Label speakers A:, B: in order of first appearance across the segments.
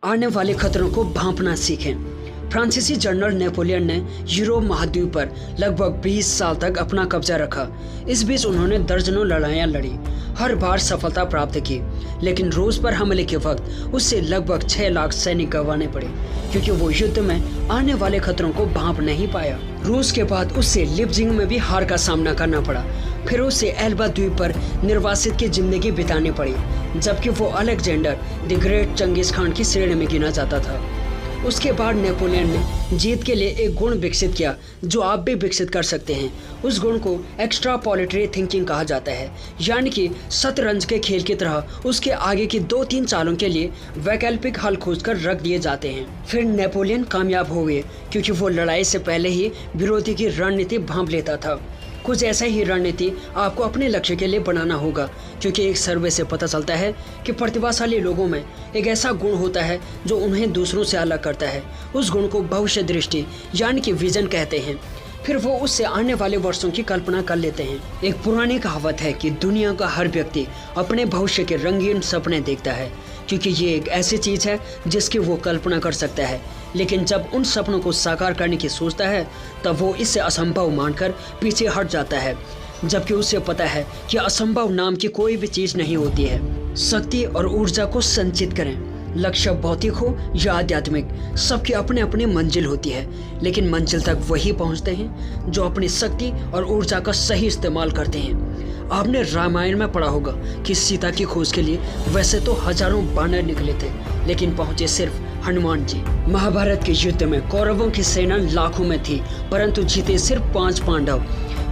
A: आने वाले खतरों को भांपना सीखें। फ्रांसीसी जनरल नेपोलियन ने यूरोप महाद्वीप पर लगभग 20 साल तक अपना कब्जा रखा। इस बीच उन्होंने दर्जनों लड़ाइयाँ लड़ी, हर बार सफलता प्राप्त की, लेकिन रूस पर हमले के वक्त उससे लगभग 6 लाख सैनिक गंवाने पड़े, क्योंकि वो युद्ध में आने वाले खतरों को भांप नहीं पाया। रूस के बाद उससे लिपजिंग में भी हार का सामना करना पड़ा। फिर उसे एल्बा द्वीप पर निर्वासित की जिंदगी बितानी पड़ी, जबकि वो Alexander the great Genghis Khan की श्रेणी में गिना जाता था। उसके बाद नेपोलियन ने जीत के लिए एक गुण विकसित किया जो आप भी विकसित कर सकते हैं। उस गुण को एक्स्ट्रापोलेटरी थिंकिंग कहा जाता है, यानी कि शतरंज के खेल की तरह उसके आगे की 2-3 चालों के लिए वैकल्पिक हल खोजकर रख दिए जाते हैं। फिर नेपोलियन कामयाब हो गए, क्योंकि वो लड़ाई से पहले ही विरोधी की रणनीति भांप लेता था। कुछ ऐसा ही रणनीति आपको अपने लक्ष्य के लिए बनाना होगा, क्योंकि एक सर्वे से पता चलता है कि प्रतिभाशाली लोगों में एक ऐसा गुण होता है जो उन्हें दूसरों से अलग करता है। उस गुण को भविष्य दृष्टि यानी कि विजन कहते हैं। फिर वो उससे आने वाले वर्षों की कल्पना कर लेते हैं। एक पुरानी कहावत है कि दुनिया का हर व्यक्ति अपने भविष्य के रंगीन सपने देखता है, क्योंकि ये एक ऐसी चीज़ है जिसकी वो कल्पना कर सकता है। लेकिन जब उन सपनों को साकार करने की सोचता है, तब वो इससे असंभव मानकर पीछे हट जाता है, जबकि उसे पता है कि असंभव नाम की कोई भी चीज़ नहीं होती है। शक्ति और ऊर्जा को संचित करें। लक्ष्य भौतिक हो या आध्यात्मिक, सबकी अपनी अपनी मंजिल होती है, लेकिन मंजिल तक वही पहुंचते हैं जो अपनी शक्ति और ऊर्जा का सही इस्तेमाल करते हैं। आपने रामायण में पढ़ा होगा कि सीता की खोज के लिए वैसे तो हजारों बानर निकले थे, लेकिन पहुंचे सिर्फ हनुमान जी। महाभारत के युद्ध में कौरवों की सेना लाखों में थी, परंतु जीते सिर्फ 5 पांडव।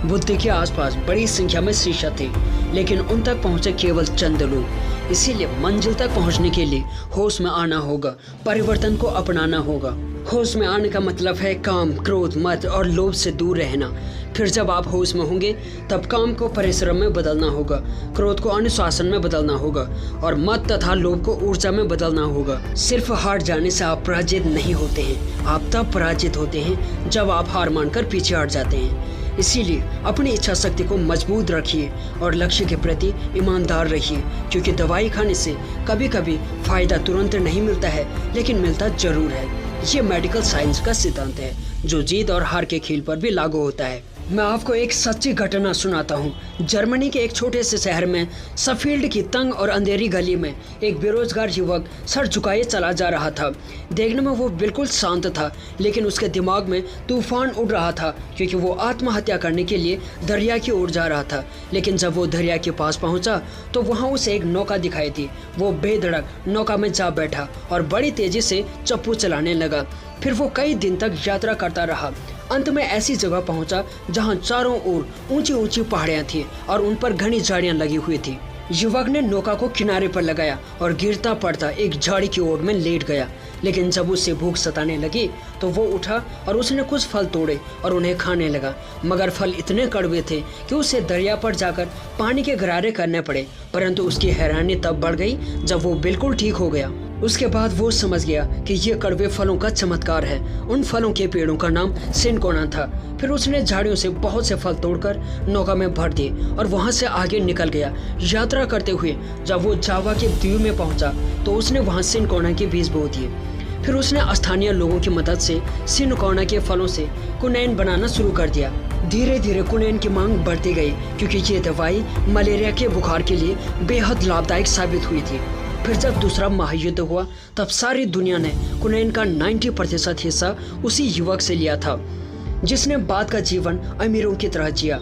A: बुद्धि के आसपास बड़ी संख्या में शिष्य थे, लेकिन उन तक पहुंचे केवल चंद लोग। इसीलिए मंजिल तक पहुंचने के लिए होश में आना होगा, परिवर्तन को अपनाना होगा। होश में आने का मतलब है काम, क्रोध, मद और लोभ से दूर रहना। फिर जब आप होश में होंगे, तब काम को परिश्रम में बदलना होगा, क्रोध को अनुशासन में बदलना होगा और मद तथा लोभ को ऊर्जा में बदलना होगा। सिर्फ हार जाने से आप पराजित नहीं होते हैं, आप तब पराजित होते हैं जब आप हार मानकर पीछे हट जाते हैं। इसीलिए अपनी इच्छा शक्ति को मजबूत रखिए और लक्ष्य के प्रति ईमानदार रहिए, क्योंकि दवाई खाने से कभी कभी फायदा तुरंत नहीं मिलता है, लेकिन मिलता जरूर है। ये मेडिकल साइंस का सिद्धांत है जो जीत और हार के खेल पर भी लागू होता है। मैं आपको एक सच्ची घटना सुनाता हूँ। जर्मनी के एक छोटे से शहर में सफील्ड की तंग और अंधेरी गली में एक बेरोजगार युवक सर झुकाए चला जा रहा था। देखने में वो बिल्कुल शांत था, लेकिन उसके दिमाग में तूफान उड़ रहा था, क्योंकि वो आत्महत्या करने के लिए दरिया की ओर जा रहा था। लेकिन जब वो दरिया के पास पहुंचा तो वहाँ उसे एक नौका दिखाई दी। वो बेधड़क नौका में जा बैठा और बड़ी तेजी से चप्पू चलाने लगा। फिर वो कई दिन तक यात्रा करता रहा। अंत में ऐसी जगह पहुंचा जहां चारों ओर ऊंची ऊंची पहाड़ियां थी और उन पर घनी झाड़ियां लगी हुई थी। युवक ने नौका को किनारे पर लगाया और गिरता पड़ता एक झाड़ी की ओर में लेट गया। लेकिन जब उसे भूख सताने लगी तो वो उठा और उसने कुछ फल तोड़े और उन्हें खाने लगा, मगर फल इतने कड़वे थे कि उसे दरिया पर जाकर पानी के गरारे करने पड़े। परंतु उसकी हैरानी तब बढ़ गई जब वो बिल्कुल ठीक हो गया। उसके बाद वो समझ गया कि ये कड़वे फलों का चमत्कार है। उन फलों के पेड़ों का नाम सिनकोना था। फिर उसने झाड़ियों से बहुत से फल तोड़कर नौका में भर दिए और वहां से आगे निकल गया। यात्रा करते हुए जब वो जावा के द्वीप में पहुंचा तो उसने वहां सिनकोना के बीज बो दिए। फिर उसने स्थानीय लोगों की मदद से सिनकोना के फलों से कुनैन बनाना शुरू कर दिया। धीरे धीरे कुनैन की मांग बढ़ती गई, क्योंकि ये दवाई मलेरिया के बुखार के लिए बेहद लाभदायक साबित हुई थी। फिर जब दूसरा महायुद्ध हुआ तब सारी दुनिया ने कुनैन का 90% हिस्सा उसी युवक से लिया था, जिसने बाद का जीवन अमीरों की तरह जिया।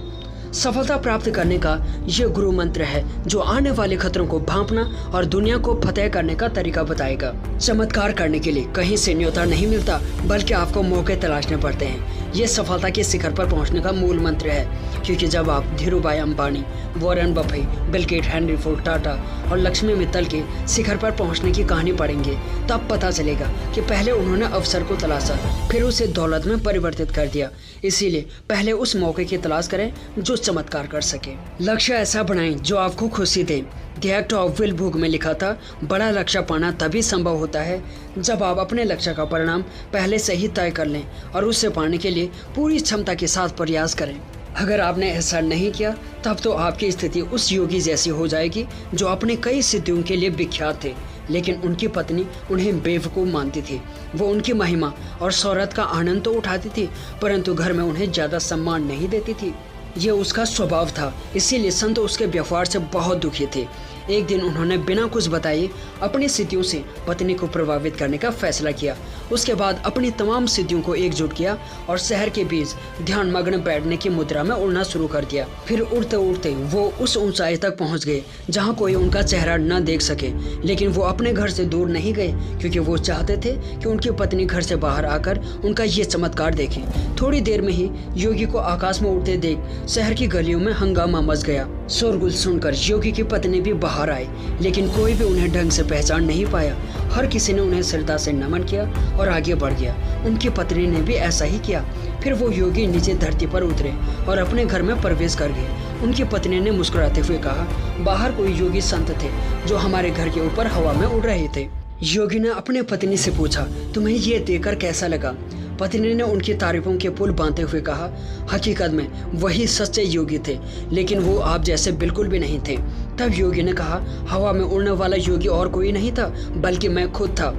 A: सफलता प्राप्त करने का ये गुरु मंत्र है जो आने वाले खतरों को भांपना और दुनिया को फतेह करने का तरीका बताएगा। चमत्कार करने के लिए कहीं से न्योता नहीं मिलता, बल्कि आपको मौके तलाशने पड़ते हैं। ये सफलता के शिखर पर पहुंचने का मूल मंत्र है, क्योंकि जब आप Dhirubhai Ambani, Warren Buffett, Bill Gates, Henry Ford, Tata और लक्ष्मी मित्तल के शिखर पर पहुंचने की कहानी पढ़ेंगे, तब पता चलेगा कि पहले उन्होंने अवसर को तलाशा, फिर उसे दौलत में परिवर्तित कर दिया। इसीलिए पहले उस मौके की तलाश करें जो चमत्कार कर सके। लक्ष्य ऐसा बनाएं जो आपको खुशी दे। The act of will book में लिखा था, बड़ा लक्ष्य पाना तभी संभव होता है जब आप अपने लक्ष्य का परिणाम पहले से ही तय कर लें और उसे पाने के लिए पूरी क्षमता के साथ प्रयास करें। अगर आपने ऐसा नहीं किया तब तो आपकी स्थिति उस योगी जैसी हो जाएगी जो अपने कई सिद्धियों के लिए विख्यात थे, लेकिन उनकी पत्नी उन्हें बेवकूफ़ मानती थी। वो उनकी महिमा और शोहरत का आनंद तो उठाती थी, परंतु घर में उन्हें ज़्यादा सम्मान नहीं देती थी। ये उसका स्वभाव था, इसीलिए संत उसके व्यवहार से बहुत दुखी थे। एक दिन उन्होंने बिना कुछ बताए अपनी स्थितियों से पत्नी को प्रभावित करने का फैसला किया। उसके बाद अपनी तमाम स्थितियों को एकजुट किया और शहर के बीच ध्यान मग्न बैठने की मुद्रा में उड़ना शुरू कर दिया। फिर उड़ते उड़ते वो उस ऊंचाई तक पहुंच गए जहां कोई उनका चेहरा न देख सके। लेकिन वो अपने घर से दूर नहीं गए, क्योंकि वो चाहते थे कि उनकी पत्नी घर से बाहर आकर उनका ये चमत्कार देखे। थोड़ी देर में ही योगी को आकाश में उड़ते देख शहर की गलियों में हंगामा मच गया। शोरगुल सुनकर योगी की पत्नी भी बाहर आए, लेकिन कोई भी उन्हें ढंग से पहचान नहीं पाया। हर किसी ने उन्हें श्रद्धा से नमन किया और आगे बढ़ गया। उनकी पत्नी ने भी ऐसा ही किया। फिर वो योगी नीचे धरती पर उतरे और अपने घर में प्रवेश कर गए। उनकी पत्नी ने मुस्कुराते हुए कहा, बाहर कोई योगी संत थे जो हमारे घर के ऊपर हवा में उड़ रहे थे। योगी ने अपने पत्नी से पूछा, तुम्हें ये देखकर कैसा लगा? पत्नी ने उनकी तारीफों के पुल बांधते हुए कहा, हकीकत में वही सच्चे योगी थे, लेकिन वो आप जैसे बिल्कुल भी नहीं थे। तब योगी ने कहा, हवा में उड़ने वाला योगी और कोई नहीं था, बल्कि मैं खुद था।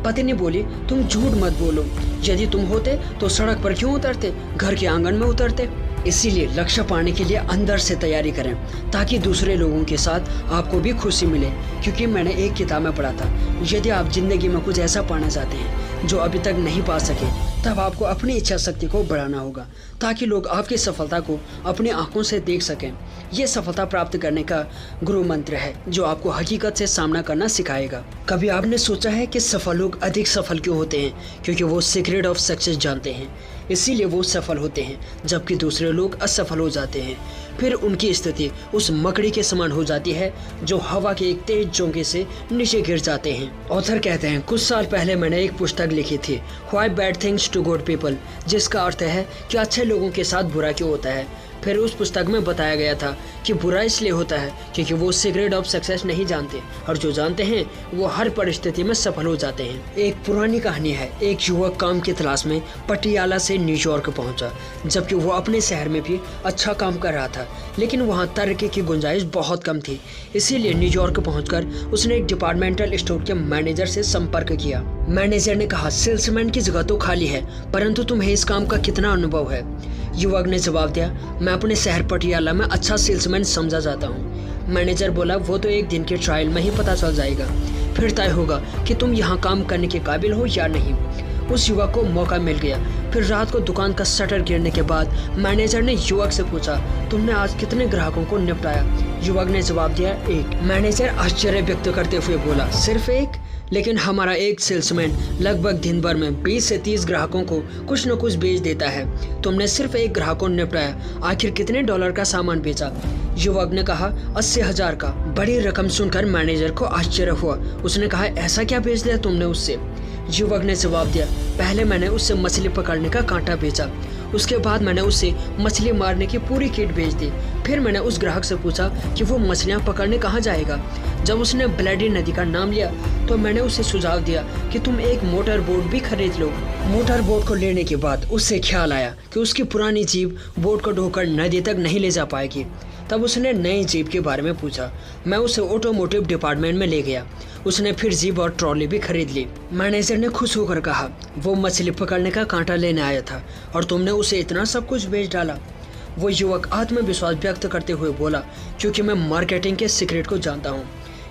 A: पत्नी बोली, तुम झूठ मत बोलो। यदि तुम होते तो सड़क पर क्यों उतरते, घर के आंगन में उतरते। इसीलिए लक्ष्य पाने के लिए अंदर से तैयारी करें, ताकि दूसरे लोगों के साथ आपको भी खुशी मिले। क्योंकि मैंने एक किताब में पढ़ा था, यदि आप जिंदगी में कुछ ऐसा पाना चाहते हैं जो अभी तक नहीं पा सके, तब आपको अपनी इच्छा शक्ति को बढ़ाना होगा, ताकि लोग आपकी सफलता को अपनी आंखों से देख सकें। ये सफलता प्राप्त करने का गुरु मंत्र है, जो आपको हकीकत से सामना करना सिखाएगा। कभी आपने सोचा है कि सफल लोग अधिक सफल क्यों होते हैं? क्योंकि वो सीक्रेट ऑफ सक्सेस जानते हैं, इसीलिए वो सफल होते हैं, जबकि दूसरे लोग असफल हो जाते हैं। फिर उनकी स्थिति उस मकड़ी के समान हो जाती है जो हवा के एक तेज झोंके से नीचे गिर जाते हैं। ऑथर कहते हैं, कुछ साल पहले मैंने एक पुस्तक लिखी थी, why bad things to good people, जिसका अर्थ है कि अच्छे लोगों के साथ बुरा क्यों होता है। फिर उस पुस्तक में बताया गया था कि बुरा इसलिए होता है क्योंकि वो सीक्रेट ऑफ सक्सेस नहीं जानते, और जो जानते हैं वो हर परिस्थिति में सफल हो जाते हैं। एक पुरानी कहानी है, एक युवक काम की तलाश में पटियाला से न्यूयॉर्क पहुंचा, जबकि वो अपने शहर में भी अच्छा काम कर रहा था, लेकिन वहाँ तरक्की की गुंजाइश बहुत कम थी। इसीलिए न्यूयॉर्क पहुंचकर उसने एक डिपार्टमेंटल स्टोर के मैनेजर से संपर्क किया। मैनेजर ने कहा, सेल्समैन की जगह तो खाली है, परंतु तुम्हें इस काम का कितना अनुभव है? युवक ने जवाब दिया, मैं अपने शहर पटियाला में अच्छा सेल्समैन समझा जाता हूँ। मैनेजर बोला, वो तो एक दिन के ट्रायल में ही पता चल जाएगा, फिर तय होगा कि तुम यहाँ काम करने के काबिल हो या नहीं। उस युवक को मौका मिल गया। फिर रात को दुकान का शटर गिरने के बाद मैनेजर ने युवक से पूछा, तुमने आज कितने ग्राहकों को निपटाया? युवक ने जवाब दिया, एक। मैनेजर आश्चर्य व्यक्त करते हुए बोला, सिर्फ एक? लेकिन हमारा एक सेल्समैन लगभग दिन भर में 20 से 30 ग्राहकों को कुछ न कुछ बेच देता है। तुमने सिर्फ एक ग्राहक को निपटाया, आखिर कितने डॉलर का सामान बेचा? युवक ने कहा, 80,000 का। बड़ी रकम सुनकर मैनेजर को आश्चर्य हुआ। उसने कहा, ऐसा क्या बेच दिया तुमने उससे? युवक ने जवाब दिया, पहले मैंने उससे मछली पकड़ने का कांटा बेचा, उसके बाद मैंने उससे मछली मारने की पूरी किट बेच दी। फिर मैंने उस ग्राहक से पूछा कि वो मछलियाँ पकड़ने कहाँ जाएगा। जब उसने ब्लडी नदी का नाम लिया तो मैंने उसे सुझाव दिया कि तुम एक मोटर बोट भी खरीद लो। मोटर बोट को लेने के बाद उससे ख्याल आया कि उसकी पुरानी जीप बोट को ढोकर नदी तक नहीं ले जा पाएगी। तब उसने नई जीप के बारे में पूछा। मैं उसे ऑटोमोटिव डिपार्टमेंट में ले गया। उसने फिर जीप और ट्रॉली भी खरीद ली। मैनेजर ने खुश होकर कहा, वो मछली पकड़ने का कांटा लेने आया था और तुमने उसे इतना सब कुछ बेच डाला। वो युवक आत्मविश्वास व्यक्त करते हुए बोला, क्योंकि मैं मार्केटिंग के सीक्रेट को जानता हूँ।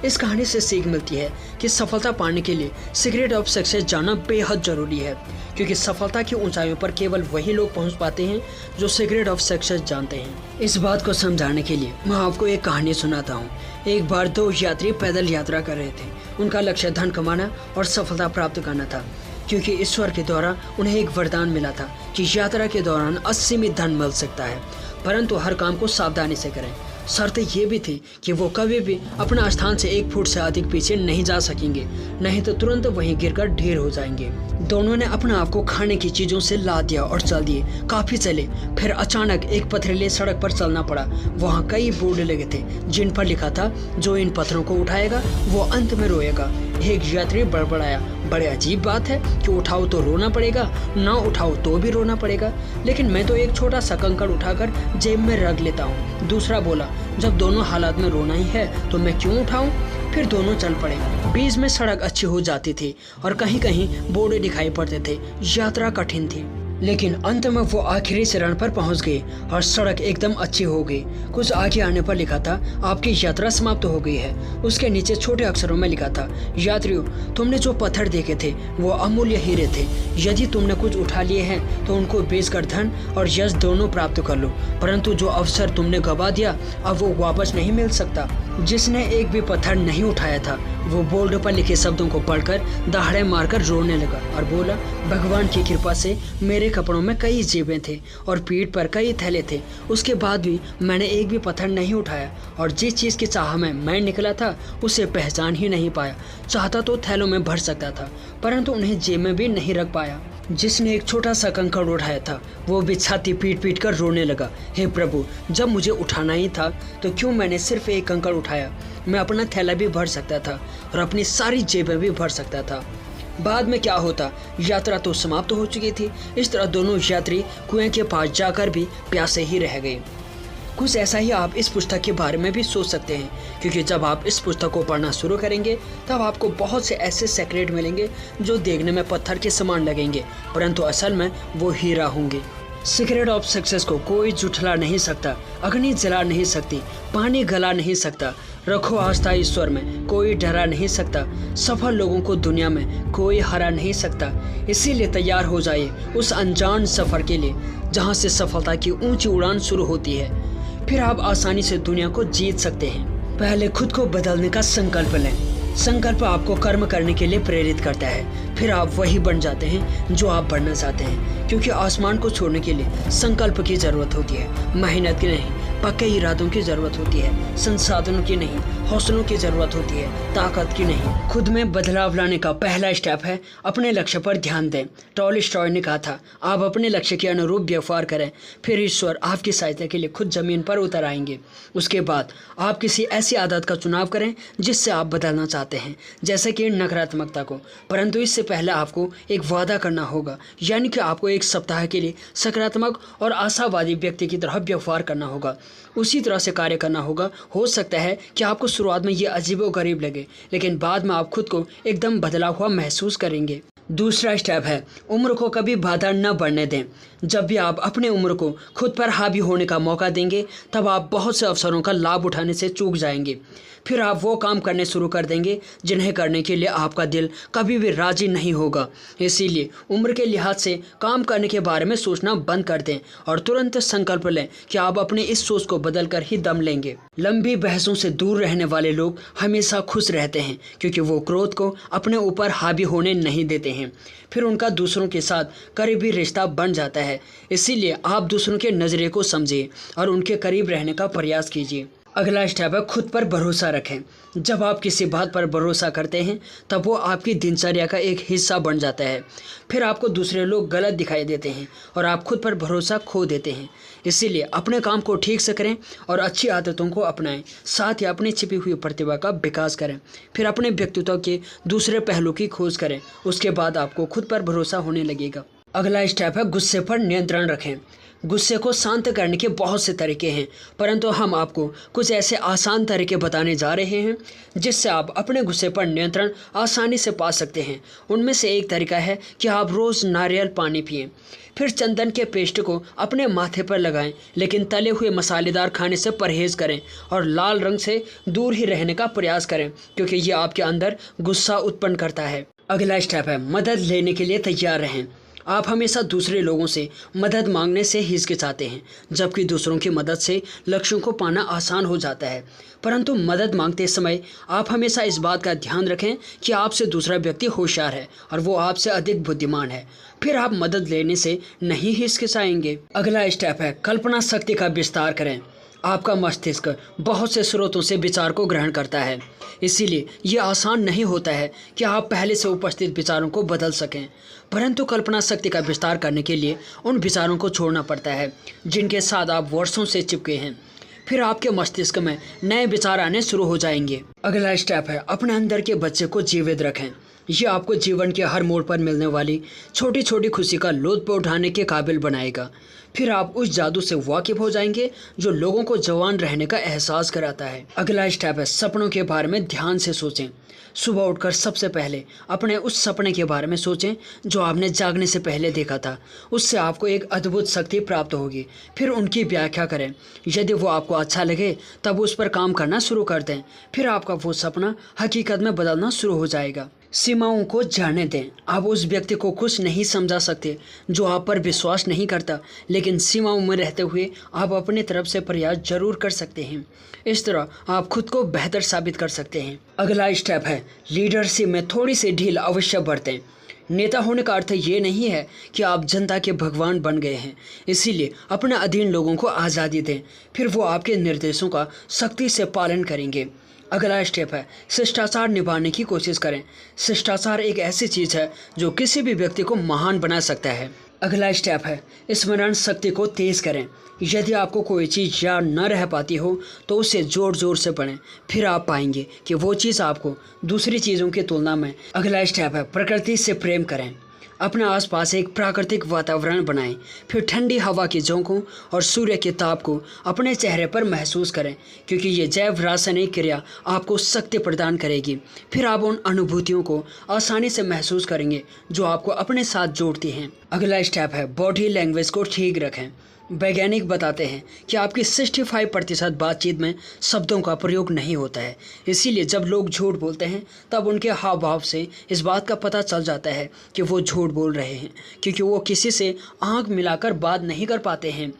A: इस कहानी से सीख मिलती है कि सफलता पाने के लिए सीक्रेट ऑफ सक्सेस जानना बेहद जरूरी है, क्योंकि सफलता की ऊंचाइयों पर केवल वही लोग पहुंच पाते हैं जो सीक्रेट ऑफ सक्सेस जानते हैं। इस बात को समझाने के लिए मैं आपको एक कहानी सुनाता हूँ। एक बार दो यात्री पैदल यात्रा कर रहे थे। उनका लक्ष्य धन कमाना और सफलता प्राप्त करना था, क्योंकि ईश्वर के द्वारा उन्हें एक वरदान मिला था कि यात्रा के दौरान असीमित धन मिल सकता है, परंतु हर काम को सावधानी से करें। शर्त ये भी थी कि वो कभी भी अपना स्थान से 1 फुट से अधिक पीछे नहीं जा सकेंगे, नहीं तो तुरंत वहीं गिरकर ढेर हो जाएंगे। दोनों ने अपना आप को खाने की चीजों से लाद दिया और चल दिए। काफी चले, फिर अचानक एक पथरीले सड़क पर चलना पड़ा। वहाँ कई बोर्ड लगे थे जिन पर लिखा था, जो इन पत्थरों को उठाएगा वो अंत में रोएगा। एक यात्री बड़बड़ाया, बड़े अजीब बात है कि उठाओ तो रोना पड़ेगा, ना उठाओ तो भी रोना पड़ेगा, लेकिन मैं तो एक छोटा सा कंकड़ उठाकर जेब में रख लेता हूँ। दूसरा बोला, जब दोनों हालात में रोना ही है तो मैं क्यों उठाऊं? फिर दोनों चल पड़े। बीच में सड़क अच्छी हो जाती थी और कहीं कहीं बोर्ड दिखाई पड़ते थे। यात्रा कठिन थी, लेकिन अंत में वो आखिरी चरण पर पहुंच गए और सड़क एकदम अच्छी हो गई। कुछ आगे आने पर लिखा था, आपकी यात्रा समाप्त हो गई है। उसके नीचे छोटे अक्षरों में लिखा था, यात्रियों, तुमने जो पत्थर देखे थे वो अमूल्य हीरे थे। यदि तुमने कुछ उठा लिए हैं तो उनको बेचकर धन और यश दोनों प्राप्त कर लो, परंतु जो अवसर तुमने गवा दिया अब वो वापस नहीं मिल सकता। जिसने एक भी पत्थर नहीं उठाया था वो बोर्ड पर लिखे शब्दों को पढ़कर दहाड़े मारकर रोने लगा और बोला, भगवान की कृपा से मेरे कपड़ों में कई जेबें थे और पीठ पर कई थैले थे, उसके बाद भी मैंने एक भी पत्थर नहीं उठाया और जिस चीज़ की चाह में मैं निकला था उसे पहचान ही नहीं पाया। चाहता तो थैलों में भर सकता था, परंतु उन्हें जेब में भी नहीं रख पाया। जिसने एक छोटा सा कंकड़ उठाया था वो भी छाती पीट पीट कर रोने लगा, हे प्रभु, जब मुझे उठाना ही था तो क्यों मैंने सिर्फ एक कंकड़ उठाया। मैं अपना थैला भी भर सकता था और अपनी सारी जेबें भी भर सकता था। बाद में क्या होता, यात्रा तो समाप्त हो चुकी थी। इस तरह दोनों यात्री कुएं के पास जाकर भी प्यासे ही रह गए। कुछ ऐसा ही आप इस पुस्तक के बारे में भी सोच सकते हैं, क्योंकि जब आप इस पुस्तक को पढ़ना शुरू करेंगे तब आपको बहुत से ऐसे सेक्रेट मिलेंगे जो देखने में पत्थर के समान लगेंगे, परंतु असल में वो हीरा होंगे। सीक्रेट ऑफ सक्सेस को कोई जुठला नहीं सकता, अग्नि जला नहीं सकती, पानी गला नहीं सकता। रखो आस्था ईश्वर में, कोई डरा नहीं सकता। सफल लोगों को दुनिया में कोई हरा नहीं सकता। इसीलिए तैयार हो जाइए उस अनजान सफ़र के लिए जहाँ से सफलता की ऊंची उड़ान शुरू होती है। फिर आप आसानी से दुनिया को जीत सकते हैं। पहले खुद को बदलने का संकल्प लें। संकल्प आपको कर्म करने के लिए प्रेरित करता है। फिर आप वही बन जाते हैं जो आप बनना चाहते हैं, क्योंकि आसमान को छोड़ने के लिए संकल्प की ज़रूरत होती है, मेहनत की नहीं। पक्के इरादों की ज़रूरत होती है, संसाधनों की नहीं। हौसलों की ज़रूरत होती है, ताकत की नहीं। खुद में बदलाव लाने का पहला स्टेप है अपने लक्ष्य पर ध्यान दें। टॉलस्टॉय ने कहा था, आप अपने लक्ष्य के अनुरूप व्यवहार करें, फिर ईश्वर आपकी सहायता के लिए खुद ज़मीन पर उतर आएंगे। उसके बाद आप किसी ऐसी आदत का चुनाव करें जिससे आप बदलना चाहते हैं, जैसे कि नकारात्मकता को। परंतु इससे पहले आपको एक वादा करना होगा, यानी कि आपको एक सप्ताह के लिए सकारात्मक और आशावादी व्यक्ति की तरह व्यवहार करना होगा, उसी तरह से कार्य करना होगा। हो सकता है कि आपको शुरुआत में ये अजीबोगरीब लगे, लेकिन बाद में आप खुद को एकदम बदला हुआ महसूस करेंगे। दूसरा स्टेप है, उम्र को कभी बाधा न बढ़ने दें। जब भी आप अपने उम्र को खुद पर हावी होने का मौका देंगे तब आप बहुत से अवसरों का लाभ उठाने से चूक जाएंगे। फिर आप वो काम करने शुरू कर देंगे जिन्हें करने के लिए आपका दिल कभी भी राजी नहीं होगा। इसीलिए उम्र के लिहाज से काम करने के बारे में सोचना बंद कर दें और तुरंत संकल्प लें कि आप अपनी इस सोच को बदल कर ही दम लेंगे। लंबी बहसों से दूर रहने वाले लोग हमेशा खुश रहते हैं, क्योंकि वो क्रोध को अपने ऊपर हावी होने नहीं देते हैं। फिर उनका दूसरों के साथ करीबी रिश्ता बन जाता है। इसीलिए आप दूसरों के नज़रिए को समझिए और उनके करीब रहने का प्रयास कीजिए। अगला स्टेप है, खुद पर भरोसा रखें। जब आप किसी बात पर भरोसा करते हैं तब वो आपकी दिनचर्या का एक हिस्सा बन जाता है। फिर आपको दूसरे लोग गलत दिखाई देते हैं और आप खुद पर भरोसा खो देते हैं। इसीलिए अपने काम को ठीक से करें और अच्छी आदतों को अपनाएं, साथ ही अपनी छिपी हुई प्रतिभा का विकास करें। फिर अपने व्यक्तित्व के दूसरे पहलू की खोज करें, उसके बाद आपको खुद पर भरोसा होने लगेगा। अगला स्टेप है, गुस्से पर नियंत्रण रखें। गुस्से को शांत करने के बहुत से तरीके हैं, परंतु हम आपको कुछ ऐसे आसान तरीके बताने जा रहे हैं जिससे आप अपने गुस्से पर नियंत्रण आसानी से पा सकते हैं। उनमें से एक तरीका है कि आप रोज़ नारियल पानी पिएं। फिर चंदन के पेस्ट को अपने माथे पर लगाएं, लेकिन तले हुए मसालेदार खाने से परहेज़ करें और लाल रंग से दूर ही रहने का प्रयास करें, क्योंकि ये आपके अंदर गुस्सा उत्पन्न करता है। अगला स्टेप है, मदद लेने के लिए तैयार रहें। आप हमेशा दूसरे लोगों से मदद मांगने से हिचकिचाते हैं, जबकि दूसरों की मदद से लक्ष्यों को पाना आसान हो जाता है। परंतु मदद मांगते समय आप हमेशा इस बात का ध्यान रखें कि आपसे दूसरा व्यक्ति होशियार है और वो आपसे अधिक बुद्धिमान है। फिर आप मदद लेने से नहीं हिचकिचाएंगे। अगला स्टेप है, कल्पना शक्ति का विस्तार करें। आपका मस्तिष्क बहुत से स्रोतों से विचार को ग्रहण करता है, इसीलिए ये आसान नहीं होता है कि आप पहले से उपस्थित विचारों को बदल सकें। परंतु कल्पना शक्ति का विस्तार करने के लिए उन विचारों को छोड़ना पड़ता है जिनके साथ आप वर्षों से चिपके हैं। फिर आपके मस्तिष्क में नए विचार आने शुरू हो जाएंगे। अगला स्टेप है, अपने अंदर के बच्चे को जीवित रखें। ये आपको जीवन के हर मोड़ पर मिलने वाली छोटी छोटी खुशी का लुत्फ उठाने के काबिल बनाएगा। फिर आप उस जादू से वाकिफ हो जाएंगे जो लोगों को जवान रहने का एहसास कराता है। अगला स्टेप है सपनों के बारे में ध्यान से सोचें। सुबह उठकर सबसे पहले अपने उस सपने के बारे में सोचें जो आपने जागने से पहले देखा था। उससे आपको एक अद्भुत शक्ति प्राप्त होगी। फिर उनकी व्याख्या करें। यदि वो आपको अच्छा लगे तब उस पर काम करना शुरू कर दें। फिर आपका वो सपना हकीकत में बदलना शुरू हो जाएगा। सीमाओं को जाने दें। आप उस व्यक्ति को खुश नहीं समझा सकते जो आप पर विश्वास नहीं करता, लेकिन सीमाओं में रहते हुए आप अपनी तरफ से प्रयास जरूर कर सकते हैं। इस तरह आप खुद को बेहतर साबित कर सकते हैं। अगला स्टेप है लीडरशिप में थोड़ी सी ढील अवश्य बरतें। नेता होने का अर्थ ये नहीं है कि आप जनता के भगवान बन गए हैं, इसीलिए अपने अधीन लोगों को आज़ादी दें। फिर वो आपके निर्देशों का सख्ती से पालन करेंगे। अगला स्टेप है शिष्टाचार निभाने की कोशिश करें। शिष्टाचार एक ऐसी चीज़ है जो किसी भी व्यक्ति को महान बना सकता है। अगला स्टेप है स्मरण शक्ति को तेज करें। यदि आपको कोई चीज़ याद न रह पाती हो तो उसे ज़ोर ज़ोर से पढ़ें। फिर आप पाएंगे कि वो चीज़ आपको दूसरी चीज़ों की तुलना में। अगला स्टेप है प्रकृति से प्रेम करें। अपने आसपास एक प्राकृतिक वातावरण बनाएं। फिर ठंडी हवा की झोंकों और सूर्य के ताप को अपने चेहरे पर महसूस करें, क्योंकि ये जैव रासायनिक क्रिया आपको शक्ति प्रदान करेगी। फिर आप उन अनुभूतियों को आसानी से महसूस करेंगे जो आपको अपने साथ जोड़ती हैं। अगला स्टेप है बॉडी लैंग्वेज को ठीक रखें। वैज्ञानिक बताते हैं कि आपकी 65% बातचीत में शब्दों का प्रयोग नहीं होता है। इसीलिए जब लोग झूठ बोलते हैं तब उनके हाव भाव से इस बात का पता चल जाता है कि वो झूठ बोल रहे हैं, क्योंकि वो किसी से आंख मिलाकर बात नहीं कर पाते हैं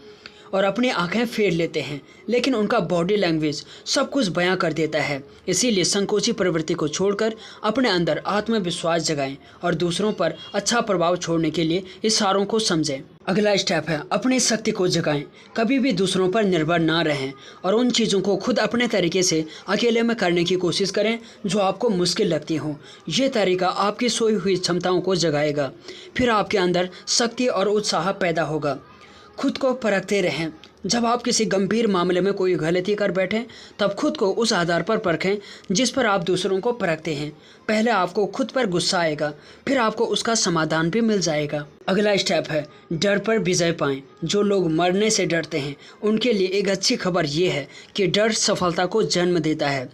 A: और अपनी आंखें फेर लेते हैं, लेकिन उनका बॉडी लैंग्वेज सब कुछ बयां कर देता है। इसीलिए संकोची प्रवृत्ति को छोड़कर अपने अंदर आत्मविश्वास जगाएं और दूसरों पर अच्छा प्रभाव छोड़ने के लिए इशारों को समझें। अगला स्टेप है अपनी शक्ति को जगाएं। कभी भी दूसरों पर निर्भर ना रहें और उन चीज़ों को खुद अपने तरीके से अकेले में करने की कोशिश करें जो आपको मुश्किल लगती हो। ये तरीका आपकी सोई हुई क्षमताओं को जगाएगा। फिर आपके अंदर शक्ति और उत्साह पैदा होगा। खुद को परखते रहें। जब आप किसी गंभीर मामले में कोई गलती कर बैठें तब खुद को उस आधार पर परखें जिस पर आप दूसरों को परखते हैं। पहले आपको खुद पर गुस्सा आएगा, फिर आपको उसका समाधान भी मिल जाएगा। अगला स्टेप है डर पर विजय पाएं। जो लोग मरने से डरते हैं उनके लिए एक अच्छी खबर ये है कि डर सफलता को जन्म देता है।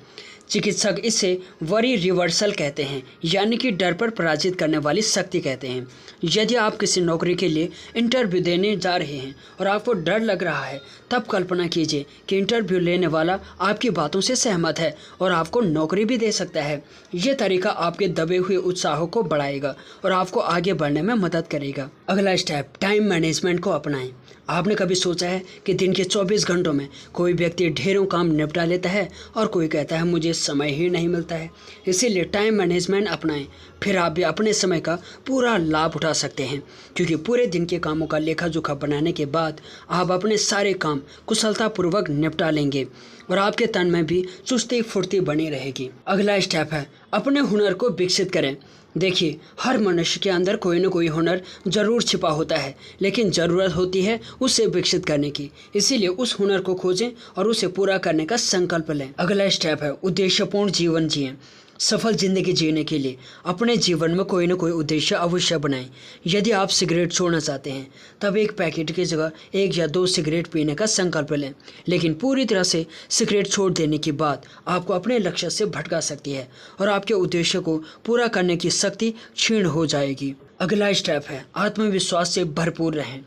A: चिकित्सक इसे वरी रिवर्सल कहते हैं, यानी कि डर पर पराजित करने वाली शक्ति कहते हैं। यदि आप किसी नौकरी के लिए इंटरव्यू देने जा रहे हैं और आपको डर लग रहा है, तब कल्पना कीजिए कि इंटरव्यू लेने वाला आपकी बातों से सहमत है और आपको नौकरी भी दे सकता है। ये तरीका आपके दबे हुए उत्साह को बढ़ाएगा और आपको आगे बढ़ने में मदद करेगा। अगला स्टेप टाइम मैनेजमेंट को अपनाएं। आपने कभी सोचा है कि दिन के 24 घंटों में कोई व्यक्ति ढेरों काम निपटा लेता है और कोई कहता है मुझे समय ही नहीं मिलता है। इसीलिए टाइम मैनेजमेंट अपनाएं। फिर आप भी अपने समय का पूरा लाभ उठा सकते हैं, क्योंकि पूरे दिन के कामों का लेखा जोखा बनाने के बाद आप अपने सारे काम कुशलतापूर्वक निपटा लेंगे और आपके तन में भी चुस्ती फुर्ती बनी रहेगी। अगला स्टेप है अपने हुनर को विकसित करें। देखिए, हर मनुष्य के अंदर कोई न कोई हुनर जरूर छिपा होता है, लेकिन ज़रूरत होती है उसे विकसित करने की। इसीलिए उस हुनर को खोजें और उसे पूरा करने का संकल्प लें। अगला स्टेप है उद्देश्यपूर्ण जीवन जिएं। सफल जिंदगी जीने के लिए अपने जीवन में कोई न कोई उद्देश्य अवश्य बनाएं। यदि आप सिगरेट छोड़ना चाहते हैं तब एक पैकेट की जगह 1 या 2 सिगरेट पीने का संकल्प लें, लेकिन पूरी तरह से सिगरेट छोड़ देने की बात आपको अपने लक्ष्य से भटका सकती है और आपके उद्देश्य को पूरा करने की शक्ति क्षीण हो जाएगी। अगला स्टेप है आत्मविश्वास से भरपूर रहें।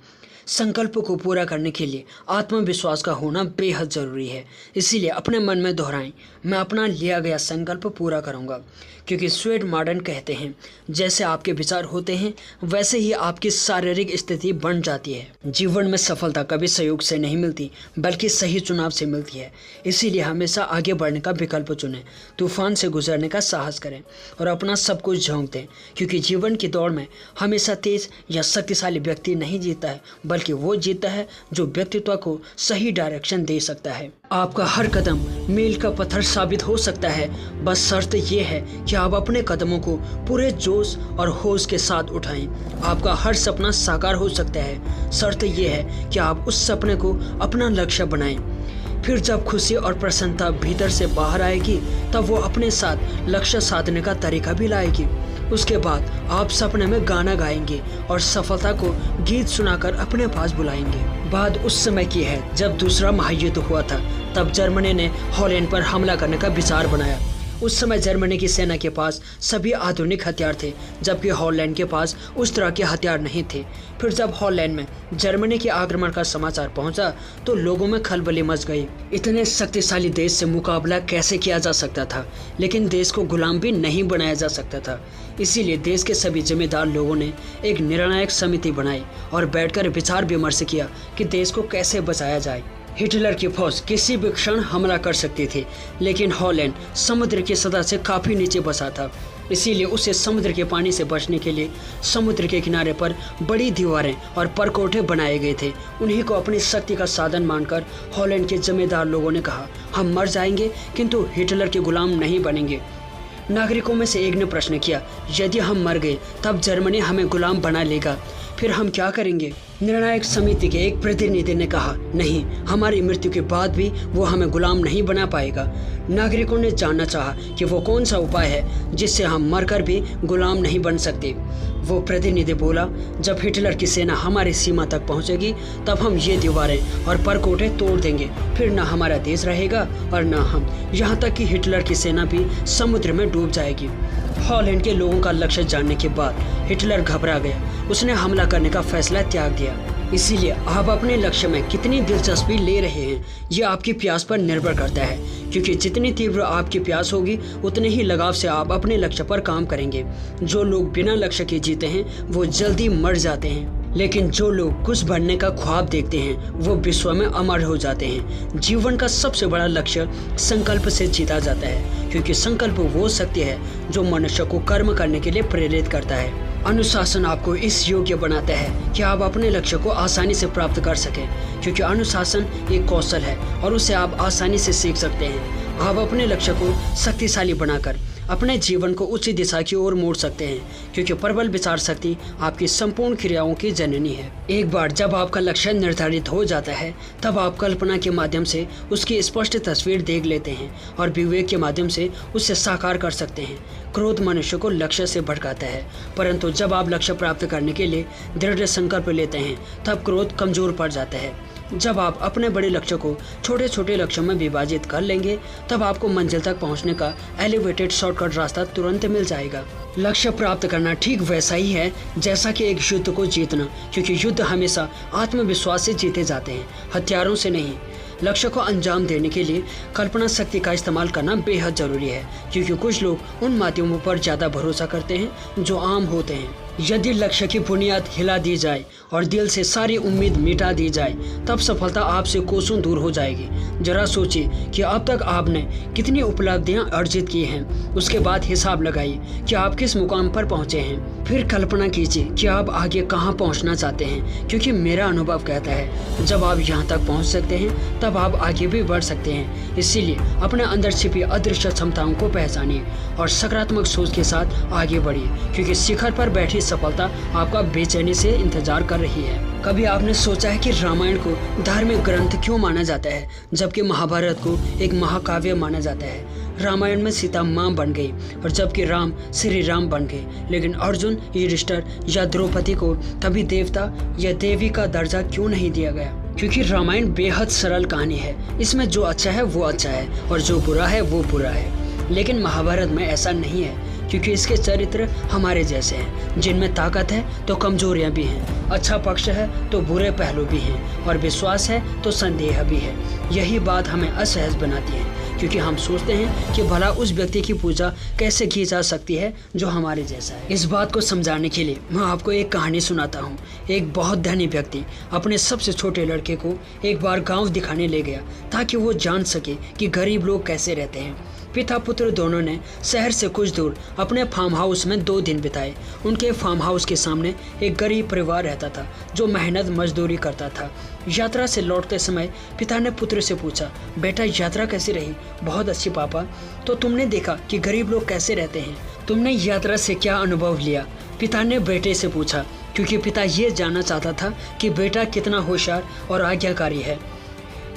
A: संकल्प को पूरा करने के लिए आत्मविश्वास का होना बेहद ज़रूरी है। इसीलिए अपने मन में दोहराएं, मैं अपना लिया गया संकल्प पूरा करूंगा, क्योंकि स्वेट मॉडर्न कहते हैं जैसे आपके विचार होते हैं वैसे ही आपकी शारीरिक स्थिति बन जाती है। जीवन में सफलता कभी सहयोग से नहीं मिलती, बल्कि सही चुनाव से मिलती है। इसीलिए हमेशा आगे बढ़ने का विकल्प चुनें, तूफान से गुजरने का साहस करें और अपना सब कुछ झोंक दें, क्योंकि जीवन की दौड़ में हमेशा तेज या शक्तिशाली व्यक्ति नहीं जीतता है, बल्कि वो जीतता है जो व्यक्तित्व को सही डायरेक्शन दे सकता है। आपका हर कदम मील का पत्थर साबित हो सकता है, बस शर्त ये है कि आप अपने कदमों को पूरे जोश और होश के साथ उठाएं। आपका हर सपना साकार हो सकता है, शर्त ये है कि आप उस सपने को अपना लक्ष्य बनाएं। फिर जब खुशी और प्रसन्नता भीतर से बाहर आएगी तब वो अपने साथ लक्ष्य साधने का तरीका भी लाएगी। उसके बाद आप सपने में गाना गाएंगे और सफलता को गीत सुनाकर अपने पास बुलाएंगे। बात उस समय की है जब दूसरा महायुद्ध हुआ था। तब जर्मनी ने हॉलैंड पर हमला करने का विचार बनाया। उस समय जर्मनी की सेना के पास सभी आधुनिक हथियार थे, जबकि हॉलैंड के पास उस तरह के हथियार नहीं थे। फिर जब हॉलैंड में जर्मनी के आक्रमण का समाचार पहुंचा तो लोगों में खलबली मच गई। इतने शक्तिशाली देश से मुकाबला कैसे किया जा सकता था, लेकिन देश को गुलाम भी नहीं बनाया जा सकता था। इसीलिए देश के सभी जिम्मेदार लोगों ने एक निर्णायक समिति बनाई और बैठकर विचार विमर्श किया कि देश को कैसे बचाया जाए। हिटलर की फौज किसी भी क्षण हमला कर सकती थी, लेकिन हॉलैंड समुद्र की सतह से काफ़ी नीचे बसा था। इसीलिए उसे समुद्र के पानी से बचने के लिए समुद्र के किनारे पर बड़ी दीवारें और परकोटे बनाए गए थे। उन्हीं को अपनी शक्ति का साधन मानकर हॉलैंड के जमींदार लोगों ने कहा, हम मर जाएंगे किंतु हिटलर के गुलाम नहीं बनेंगे। नागरिकों में से एक ने प्रश्न किया, यदि हम मर गए तब जर्मनी हमें गुलाम बना लेगा, फिर हम क्या करेंगे? निर्णायक समिति के एक प्रतिनिधि ने कहा, नहीं, हमारी मृत्यु के बाद भी वो हमें गुलाम नहीं बना पाएगा। नागरिकों ने जानना चाहा कि वो कौन सा उपाय है जिससे हम मरकर भी गुलाम नहीं बन सकते। वो प्रतिनिधि बोला, जब हिटलर की सेना हमारी सीमा तक पहुंचेगी तब हम ये दीवारें और परकोटे तोड़ देंगे, फिर न हमारा देश रहेगा और न हम, यहाँ तक कि हिटलर की सेना भी समुद्र में डूब जाएगी। हॉलैंड के लोगों का लक्ष्य जानने के बाद हिटलर घबरा गया। उसने हमला करने का फैसला त्याग दिया। इसीलिए आप अपने लक्ष्य में कितनी दिलचस्पी ले रहे हैं, यह आपकी प्यास पर निर्भर करता है, क्योंकि जितनी तीव्र आपकी प्यास होगी उतने ही लगाव से आप अपने लक्ष्य पर काम करेंगे। जो लोग बिना लक्ष्य के जीते हैं वो जल्दी मर जाते हैं, लेकिन जो लोग कुछ बनने का ख्वाब देखते हैं वो विश्व में अमर हो जाते हैं। जीवन का सबसे बड़ा लक्ष्य संकल्प से जीता जाता है, क्योंकि संकल्प वो शक्ति है जो मनुष्य को कर्म करने के लिए प्रेरित करता है। अनुशासन आपको इस योग्य बनाता है कि आप अपने लक्ष्य को आसानी से प्राप्त कर सकें, क्योंकि अनुशासन एक कौशल है और उसे आप आसानी से सीख सकते हैं। आप अपने लक्ष्य को शक्तिशाली बनाकर अपने जीवन को उच्च दिशा की ओर मोड़ सकते हैं, क्योंकि प्रबल विचार शक्ति आपकी संपूर्ण क्रियाओं की जननी है। एक बार जब आपका लक्ष्य निर्धारित हो जाता है तब आप कल्पना के माध्यम से उसकी स्पष्ट तस्वीर देख लेते हैं और विवेक के माध्यम से उसे साकार कर सकते हैं। क्रोध मनुष्य को लक्ष्य से भटकाता है, परंतु जब आप लक्ष्य प्राप्त करने के लिए दृढ़ संकल्प लेते हैं तब क्रोध कमजोर पड़ जाता है। जब आप अपने बड़े लक्ष्य को छोटे छोटे लक्ष्यों में विभाजित कर लेंगे तब आपको मंजिल तक पहुंचने का एलिवेटेड शॉर्टकट रास्ता तुरंत मिल जाएगा। लक्ष्य प्राप्त करना ठीक वैसा ही है जैसा कि एक युद्ध को जीतना, क्योंकि युद्ध हमेशा आत्मविश्वास से जीते जाते हैं, हथियारों से नहीं। लक्ष्य को अंजाम देने के लिए कल्पना शक्ति का इस्तेमाल करना बेहद जरूरी है, क्योंकि कुछ लोग उन माध्यमों पर ज़्यादा भरोसा करते हैं जो आम होते हैं। यदि लक्ष्य की बुनियाद हिला दी जाए और दिल से सारी उम्मीद मिटा दी जाए तब सफलता आपसे कोसों दूर हो जाएगी। जरा सोचिए कि अब तक आपने कितनी उपलब्धियां अर्जित की हैं, उसके बाद हिसाब लगाइए कि आप किस मुकाम पर पहुंचे हैं। फिर कल्पना कीजिए कि आप आगे कहां पहुंचना चाहते हैं, क्योंकि मेरा अनुभव कहता है जब आप यहां तक पहुंच सकते हैं तब आप आगे भी बढ़ सकते हैं। इसीलिए अपने अंदर छिपी अदृश्य क्षमताओं को पहचानिए और सकारात्मक सोच के साथ आगे बढ़िए, क्योंकि शिखर पर बैठी सफलता आपका बेचैनी से इंतजार कर रही है। कभी आपने सोचा है कि रामायण को धार्मिक ग्रंथ क्यों माना जाता है जबकि महाभारत को एक महाकाव्य माना जाता है? रामायण में सीता माँ बन गई और जबकि राम श्री राम बन गए, लेकिन अर्जुन, युधिष्ठिर या द्रौपदी को कभी देवता या देवी का दर्जा क्यों नहीं दिया गया? क्योंकि रामायण बेहद सरल कहानी है। इसमें जो अच्छा है वो अच्छा है और जो बुरा है वो बुरा है। लेकिन महाभारत में ऐसा नहीं है, क्योंकि इसके चरित्र हमारे जैसे हैं, जिनमें ताकत है तो कमजोरियां भी हैं, अच्छा पक्ष है तो बुरे पहलू भी हैं और विश्वास है तो संदेह भी है। यही बात हमें असहज बनाती है, क्योंकि हम सोचते हैं कि भला उस व्यक्ति की पूजा कैसे की जा सकती है जो हमारे जैसा है। इस बात को समझाने के लिए मैं आपको एक कहानी सुनाता हूँ। एक बहुत धनी व्यक्ति अपने सबसे छोटे लड़के को एक बार गाँव दिखाने ले गया ताकि वो जान सके कि गरीब लोग कैसे रहते हैं। पिता पुत्र दोनों ने शहर से कुछ दूर अपने फार्म हाउस में 2 दिन बिताए। उनके फार्म हाउस के सामने एक गरीब परिवार रहता था जो मेहनत मजदूरी करता था। यात्रा से लौटते समय पिता ने पुत्र से पूछा, बेटा यात्रा कैसी रही? बहुत अच्छी पापा। तो तुमने देखा कि गरीब लोग कैसे रहते हैं, तुमने यात्रा से क्या अनुभव लिया? पिता ने बेटे से पूछा, क्योंकि पिता ये जानना चाहता था कि बेटा कितना होशियार और आज्ञाकारी है।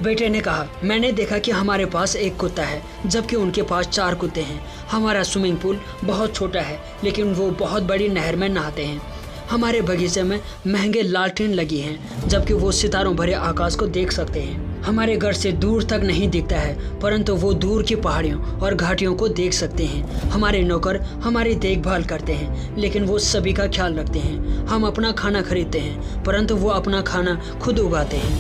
A: बेटे ने कहा, मैंने देखा कि हमारे पास एक कुत्ता है जबकि उनके पास 4 कुत्ते हैं। हमारा स्विमिंग पूल बहुत छोटा है लेकिन वो बहुत बड़ी नहर में नहाते हैं। हमारे बगीचे में महंगे लालटेन लगी हैं जबकि वो सितारों भरे आकाश को देख सकते हैं। हमारे घर से दूर तक नहीं दिखता है परंतु वो दूर की पहाड़ियों और घाटियों को देख सकते हैं। हमारे नौकर हमारी देखभाल करते हैं लेकिन वो सभी का ख्याल रखते हैं। हम अपना खाना खरीदते हैं परंतु वो अपना खाना खुद उगाते हैं।